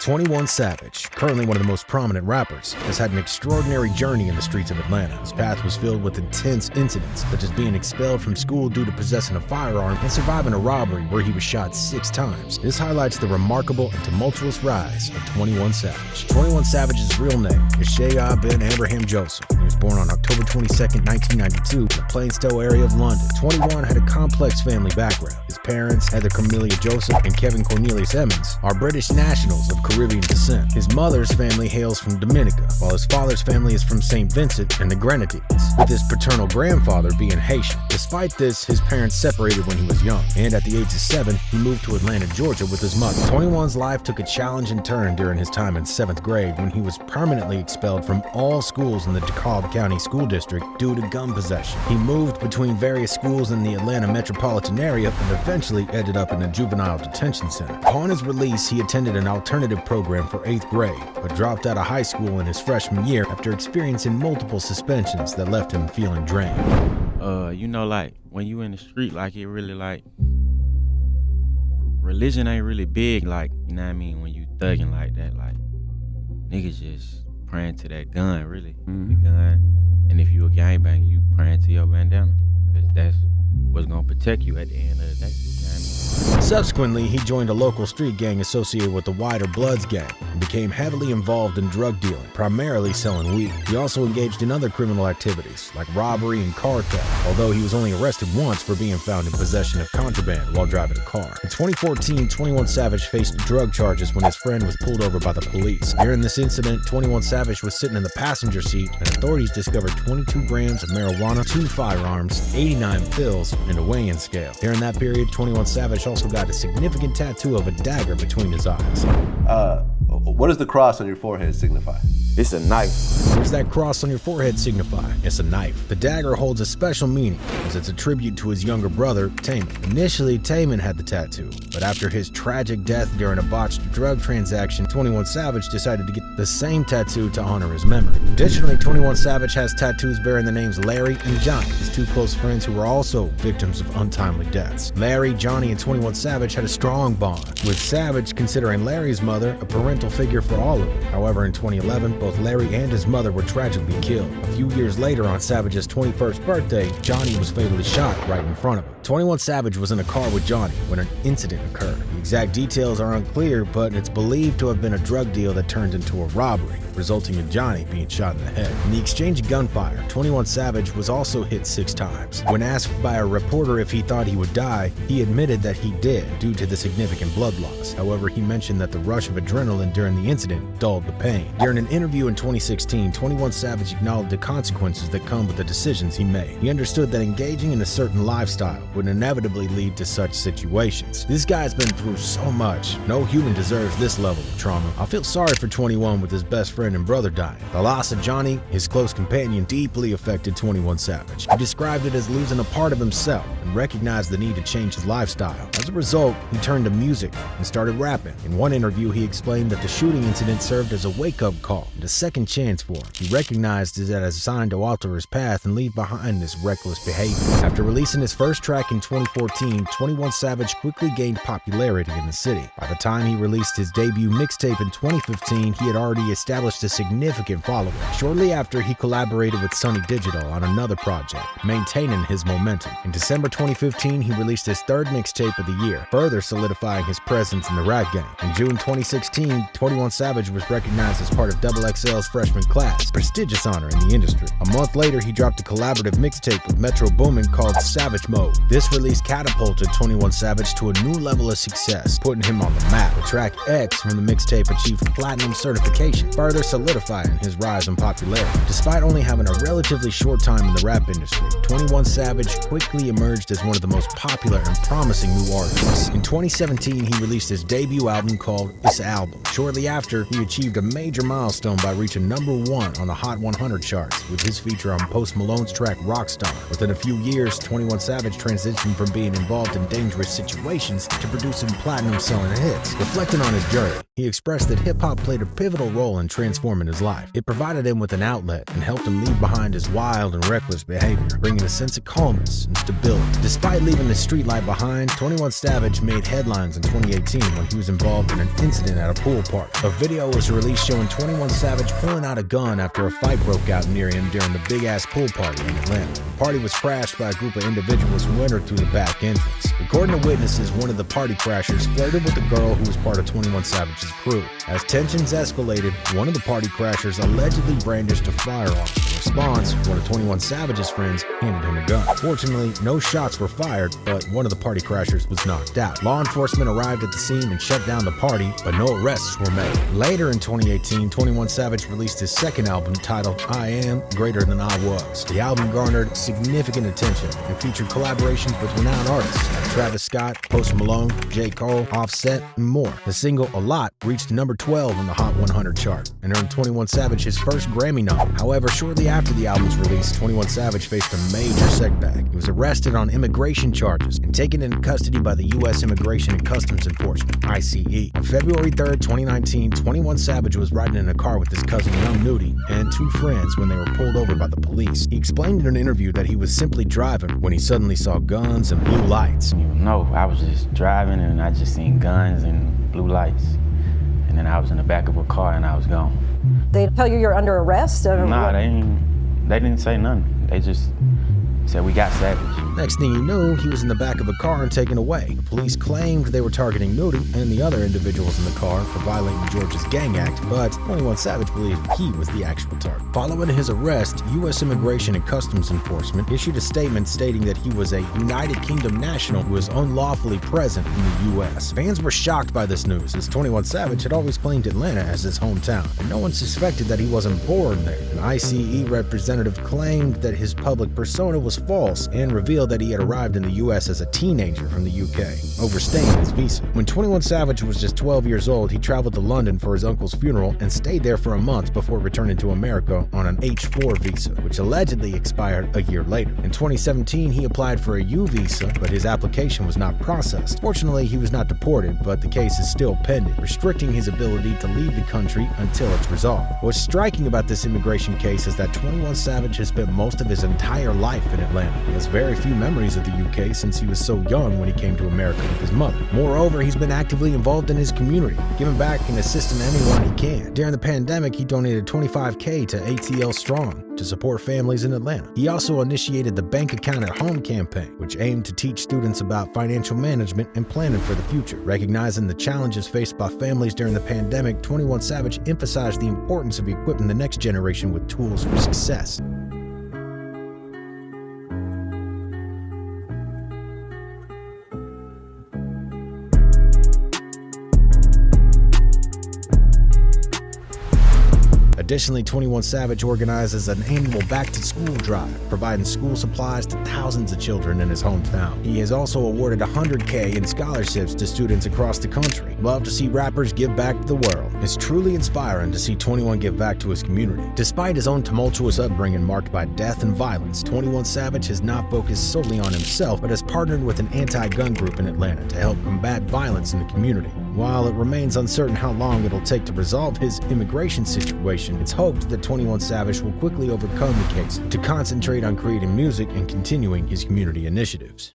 21 Savage, currently one of the most prominent rappers, has had an extraordinary journey in the streets of Atlanta. His path was filled with intense incidents, such as being expelled from school due to possessing a firearm and surviving a robbery where he was shot 6 times. This highlights the remarkable and tumultuous rise of 21 Savage. 21 Savage's real name is Shaya Ben Abraham Joseph. He was born on October 22, 1992 in the Plaistow area of London. 21 had a complex family background. His parents, Heather Camelia Joseph and Kevin Cornelius Emmons, are British nationals of Caribbean descent. His mother's family hails from Dominica, while his father's family is from St. Vincent and the Grenadines, with his paternal grandfather being Haitian. Despite this, his parents separated when he was young, and at the age of 7, he moved to Atlanta, Georgia with his mother. 21's life took a challenging turn during his time in 7th grade when he was permanently expelled from all schools in the DeKalb County School District due to gun possession. He moved between various schools in the Atlanta metropolitan area and eventually ended up in a juvenile detention center. Upon his release, he attended an alternative program for 8th grade, but dropped out of high school in his freshman year after experiencing multiple suspensions that left him feeling drained. Like when you in the street, like it really like religion ain't really big, like, you know what I mean, when you thugging like that, like niggas just praying to that gun, really. The gun. And if you a gangbang, you praying to your bandana, because that's what's gonna protect you at the end of the day. You know what I mean? Subsequently, he joined a local street gang associated with the wider Bloods gang and became heavily involved in drug dealing, primarily selling weed. He also engaged in other criminal activities like robbery and car theft, although he was only arrested once for being found in possession of contraband while driving a car. In 2014, 21 Savage faced drug charges when his friend was pulled over by the police. During this incident, 21 Savage was sitting in the passenger seat and authorities discovered 22 grams of marijuana, 2 firearms, 89 pills, and a weighing scale. During that period, 21 Savage also got a significant tattoo of a dagger between his eyes. What does the cross on your forehead signify? It's a knife. What does that cross on your forehead signify? It's a knife. The dagger holds a special meaning, as it's a tribute to his younger brother, Taman. Initially, Taman had the tattoo, but after his tragic death during a botched drug transaction, 21 Savage decided to get the same tattoo to honor his memory. Additionally, 21 Savage has tattoos bearing the names Larry and Johnny, his 2 close friends who were also victims of untimely deaths. Larry, Johnny, and 21 Savage had a strong bond, with Savage considering Larry's mother a parental figure for all of them. However, in 2011, both Larry and his mother were tragically killed. A few years later, on Savage's 21st birthday, Johnny was fatally shot right in front of him. 21 Savage was in a car with Johnny when an incident occurred. The exact details are unclear, but it's believed to have been a drug deal that turned into a robbery, resulting in Johnny being shot in the head. In the exchange of gunfire, 21 Savage was also hit 6 times. When asked by a reporter if he thought he would die, he admitted that he did due to the significant blood loss. However, he mentioned that the rush of adrenaline during the incident dulled the pain. During an interview in 2016, 21 Savage acknowledged the consequences that come with the decisions he made. He understood that engaging in a certain lifestyle would inevitably lead to such situations. This guy's been through so much. No human deserves this level of trauma. I feel sorry for 21 with his best friend and brother dying. The loss of Johnny, his close companion, deeply affected 21 Savage. He described it as losing a part of himself and recognized the need to change his lifestyle. As a result, he turned to music and started rapping. In one interview, he explained that the shooting incident served as a wake-up call and a second chance for him. He recognized it as a sign to alter his path and leave behind this reckless behavior. After releasing his first track in 2014, 21 Savage quickly gained popularity in the city. By the time he released his debut mixtape in 2015, he had already established a significant following. Shortly after, he collaborated with Sunny Digital on another project, maintaining his momentum. In December 2015, he released his 3rd mixtape of the year, further solidifying his presence in the rap game. In June 2016, 21 Savage was recognized as part of XXL's freshman class, prestigious honor in the industry. A month later, he dropped a collaborative mixtape with Metro Boomin called Savage Mode. This release catapulted 21 Savage to a new level of success, putting him on the map. The track X from the mixtape achieved platinum certification, further solidifying his rise in popularity. Despite only having a relatively short time in the rap industry, 21 Savage quickly emerged as one of the most popular and promising new artists. In 2017, he released his debut album called This Album. Shortly after, he achieved a major milestone by by reaching #1 on the Hot 100 charts with his feature on Post Malone's track Rockstar. Within a few years, 21 Savage transitioned from being involved in dangerous situations to producing platinum-selling hits. Reflecting on his journey, he expressed that hip-hop played a pivotal role in transforming his life. It provided him with an outlet and helped him leave behind his wild and reckless behavior, bringing a sense of calmness and stability. Despite leaving the street life behind, 21 Savage made headlines in 2018 when he was involved in an incident at a pool party. A video was released showing 21 Savage pulling out a gun after a fight broke out near him during the big-ass pool party in Atlanta. The party was crashed by a group of individuals who entered through the back entrance. According to witnesses, one of the party crashers flirted with a girl who was part of 21 Savage's crew. As tensions escalated, one of the party crashers allegedly brandished a firearm. In response, one of 21 Savage's friends handed him a gun. Fortunately, no shots were fired, but one of the party crashers was knocked out. Law enforcement arrived at the scene and shut down the party, but no arrests were made. Later in 2018, 21 Savage released his second album titled I Am Greater Than I Was. The album garnered significant attention and featured collaborations with renowned artists like Travis Scott, Post Malone, J. Cole, Offset, and more. The single A Lot reached #12 on the Hot 100 chart and earned 21 Savage his first Grammy nom. However, shortly after the album's release, 21 Savage faced a major setback. He was arrested on immigration charges and taken into custody by the U.S. Immigration and Customs Enforcement, ICE. On February 3rd, 2019, 21 Savage was riding in a car with his cousin Young Nudy and two friends when they were pulled over by the police. He explained in an interview that he was simply driving when he suddenly saw guns and blue lights. No, I was just driving and I just seen guns and blue lights. And then I was in the back of a car and I was gone. They tell you you're under arrest? Nah, they didn't say nothing. They just said we got Savage. Next thing you knew, he was in the back of a car and taken away. The police claimed they were targeting Nudy and the other individuals in the car for violating Georgia's Gang Act, but 21 Savage believed he was the actual target. Following his arrest, U.S. Immigration and Customs Enforcement issued a statement stating that he was a United Kingdom national who was unlawfully present in the U.S. Fans were shocked by this news, as 21 Savage had always claimed Atlanta as his hometown, and no one suspected that he wasn't born there. An ICE representative claimed that his public persona was false and revealed that he had arrived in the U.S. as a teenager from the UK, overstaying his visa. When 21 Savage was just 12 years old, he traveled to London for his uncle's funeral and stayed there for a month before returning to America on an H-4 visa, which allegedly expired a year later. In 2017, he applied for a U visa, but his application was not processed. Fortunately, he was not deported, but the case is still pending, restricting his ability to leave the country until it's resolved. What's striking about this immigration case is that 21 Savage has spent most of his entire life in Atlanta. He has very few memories of the UK since he was so young when he came to America with his mother. Moreover, he's been actively involved in his community, giving back and assisting anyone he can. During the pandemic, he donated $25K to ATL Strong to support families in Atlanta. He also initiated the Bank Account at Home campaign, which aimed to teach students about financial management and planning for the future. Recognizing the challenges faced by families during the pandemic, 21 Savage emphasized the importance of equipping the next generation with tools for success. Additionally, 21 Savage organizes an annual back-to-school drive, providing school supplies to thousands of children in his hometown. He has also awarded $100K in scholarships to students across the country. Love to see rappers give back to the world. It's truly inspiring to see 21 give back to his community. Despite his own tumultuous upbringing marked by death and violence, 21 Savage has not focused solely on himself, but has partnered with an anti-gun group in Atlanta to help combat violence in the community. While it remains uncertain how long it'll take to resolve his immigration situation, it's hoped that 21 Savage will quickly overcome the case to concentrate on creating music and continuing his community initiatives.